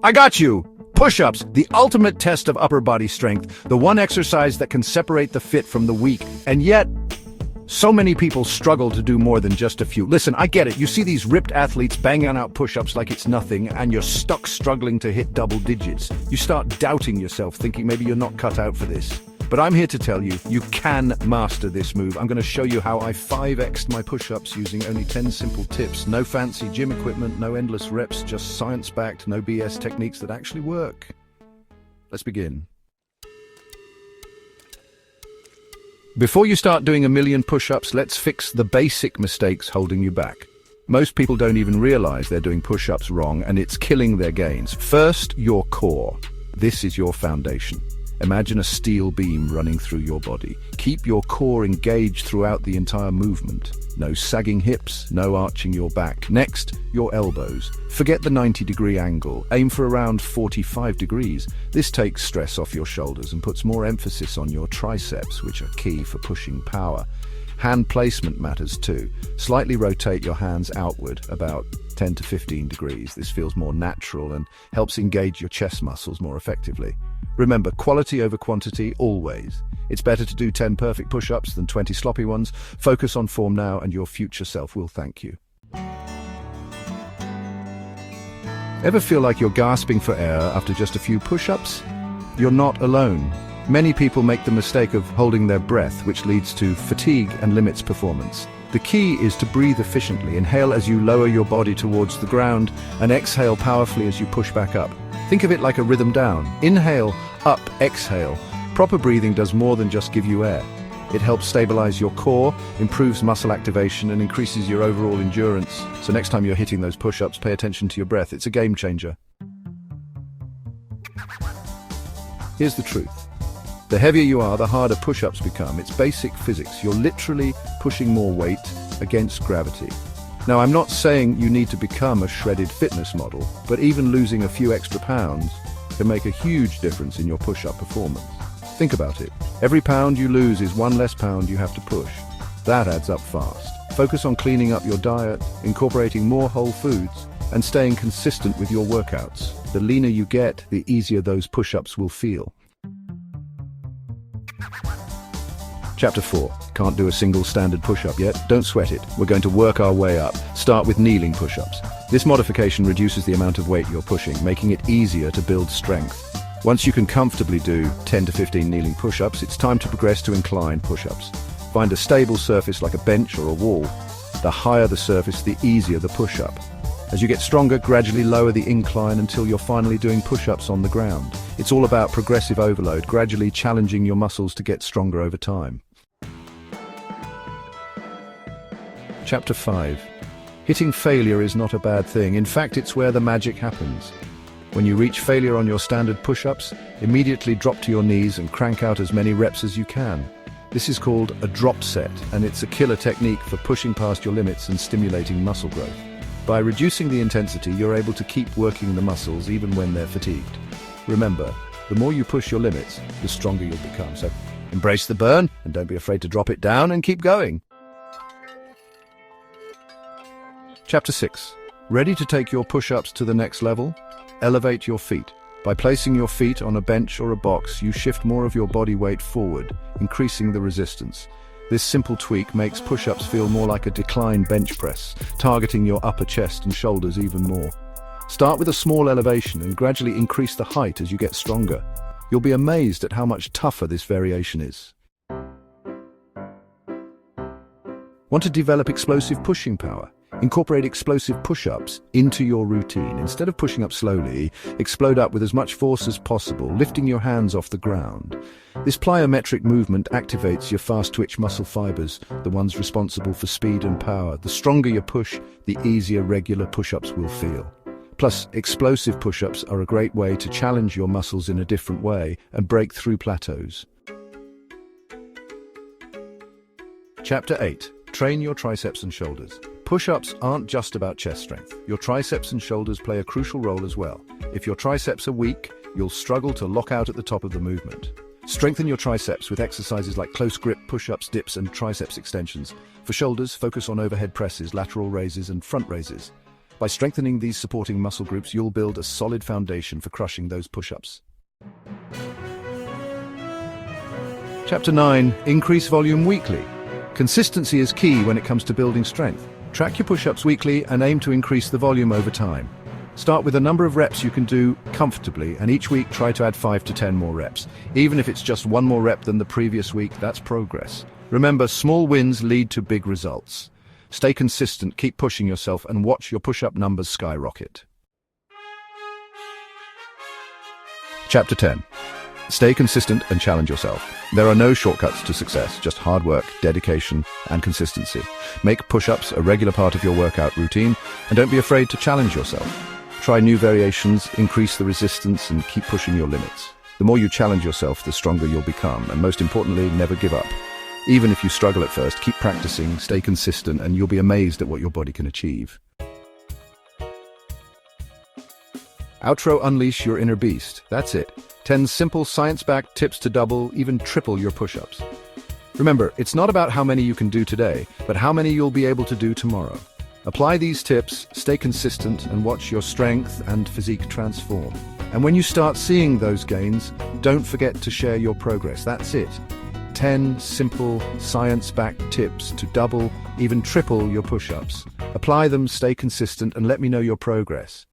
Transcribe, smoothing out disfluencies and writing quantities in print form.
I got you! Push-ups, the ultimate test of upper body strength, the one exercise that can separate the fit from the weak, and yet, so many people struggle to do more than just a few. Listen, I get it. You see these ripped athletes banging out push-ups like it's nothing, and you're stuck struggling to hit double digits. You start doubting yourself, thinking maybe you're not cut out for this. But I'm here to tell you, you can master this move. I'm going to show you how I 5x'd my push-ups using only 10 simple tips. No fancy gym equipment, no endless reps, just science-backed, no BS techniques that actually work. Let's begin. Before you start doing a million push-ups, let's fix the basic mistakes holding you back. Most people don't even realize they're doing push-ups wrong, and it's killing their gains. First, your core. This is your foundation. Imagine a steel beam running through your body. Keep your core engaged throughout the entire movement. No sagging hips, no arching your back. Next, your elbows. Forget the 90-degree angle. Aim for around 45 degrees. This takes stress off your shoulders and puts more emphasis on your triceps, which are key for pushing power. Hand placement matters too. Slightly rotate your hands outward, about 10 to 15 degrees. This feels more natural and helps engage your chest muscles more effectively. Remember, quality over quantity, always. It's better to do 10 perfect push-ups than 20 sloppy ones. Focus on form now, and your future self will thank you. Ever feel like you're gasping for air after just a few push-ups? You're not alone. Many people make the mistake of holding their breath, which leads to fatigue and limits performance. The key is to breathe efficiently. Inhale as you lower your body towards the ground, and exhale powerfully as you push back up. Think of it like a rhythm down. Inhale, up, exhale. Proper breathing does more than just give you air. It helps stabilize your core, improves muscle activation, and increases your overall endurance. So next time you're hitting those push-ups, pay attention to your breath. It's a game changer. Here's the truth. The heavier you are, the harder push-ups become. It's basic physics. You're literally pushing more weight against gravity. Now, I'm not saying you need to become a shredded fitness model, but even losing a few extra pounds can make a huge difference in your push-up performance. Think about it. Every pound you lose is one less pound you have to push. That adds up fast. Focus on cleaning up your diet, incorporating more whole foods, and staying consistent with your workouts. The leaner you get, the easier those push-ups will feel. Chapter 4. Can't do a single standard push-up yet? Don't sweat it. We're going to work our way up. Start with kneeling push-ups. This modification reduces the amount of weight you're pushing, making it easier to build strength. Once you can comfortably do 10 to 15 kneeling push-ups, it's time to progress to incline push-ups. Find a stable surface like a bench or a wall. The higher the surface, the easier the push-up. As you get stronger, gradually lower the incline until you're finally doing push-ups on the ground. It's all about progressive overload, gradually challenging your muscles to get stronger over time. Chapter 5. Hitting failure is not a bad thing. In fact, it's where the magic happens. When you reach failure on your standard push-ups, immediately drop to your knees and crank out as many reps as you can. This is called a drop set, and it's a killer technique for pushing past your limits and stimulating muscle growth. By reducing the intensity, you're able to keep working the muscles even when they're fatigued. Remember, the more you push your limits, the stronger you'll become. So embrace the burn, and don't be afraid to drop it down and keep going. Chapter 6. Ready to take your push-ups to the next level? Elevate your feet. By placing your feet on a bench or a box, you shift more of your body weight forward, increasing the resistance. This simple tweak makes push-ups feel more like a decline bench press, targeting your upper chest and shoulders even more. Start with a small elevation and gradually increase the height as you get stronger. You'll be amazed at how much tougher this variation is. Want to develop explosive pushing power? Incorporate explosive push-ups into your routine. Instead of pushing up slowly, explode up with as much force as possible, lifting your hands off the ground. This plyometric movement activates your fast-twitch muscle fibers, the ones responsible for speed and power. The stronger you push, the easier regular push-ups will feel. Plus, explosive push-ups are a great way to challenge your muscles in a different way and break through plateaus. Chapter 8. Train your triceps and shoulders. Push-ups aren't just about chest strength. Your triceps and shoulders play a crucial role as well. If your triceps are weak, you'll struggle to lock out at the top of the movement. Strengthen your triceps with exercises like close grip, push-ups, dips, and triceps extensions. For shoulders, focus on overhead presses, lateral raises, and front raises. By strengthening these supporting muscle groups, you'll build a solid foundation for crushing those push-ups. Chapter 9. Increase volume weekly. Consistency is key when it comes to building strength. Track your push-ups weekly and aim to increase the volume over time. Start with a number of reps you can do comfortably, and each week try to add 5 to 10 more reps. Even if it's just one more rep than the previous week, that's progress. Remember, small wins lead to big results. Stay consistent, keep pushing yourself, and watch your push-up numbers skyrocket. Chapter 10. Stay consistent and challenge yourself. There are no shortcuts to success, just hard work, dedication, and consistency. Make push-ups a regular part of your workout routine, and don't be afraid to challenge yourself. Try new variations, increase the resistance, and keep pushing your limits. The more you challenge yourself, the stronger you'll become, and most importantly, never give up. Even if you struggle at first, keep practicing, stay consistent, and you'll be amazed at what your body can achieve. Outro: unleash your inner beast. That's it. 10 simple science-backed tips to double, even triple your push-ups. Remember, it's not about how many you can do today, but how many you'll be able to do tomorrow. Apply these tips, stay consistent, and watch your strength and physique transform. And when you start seeing those gains, don't forget to share your progress. That's it. 10 simple, science-backed tips to double, even triple your push-ups. Apply them, stay consistent, and let me know your progress.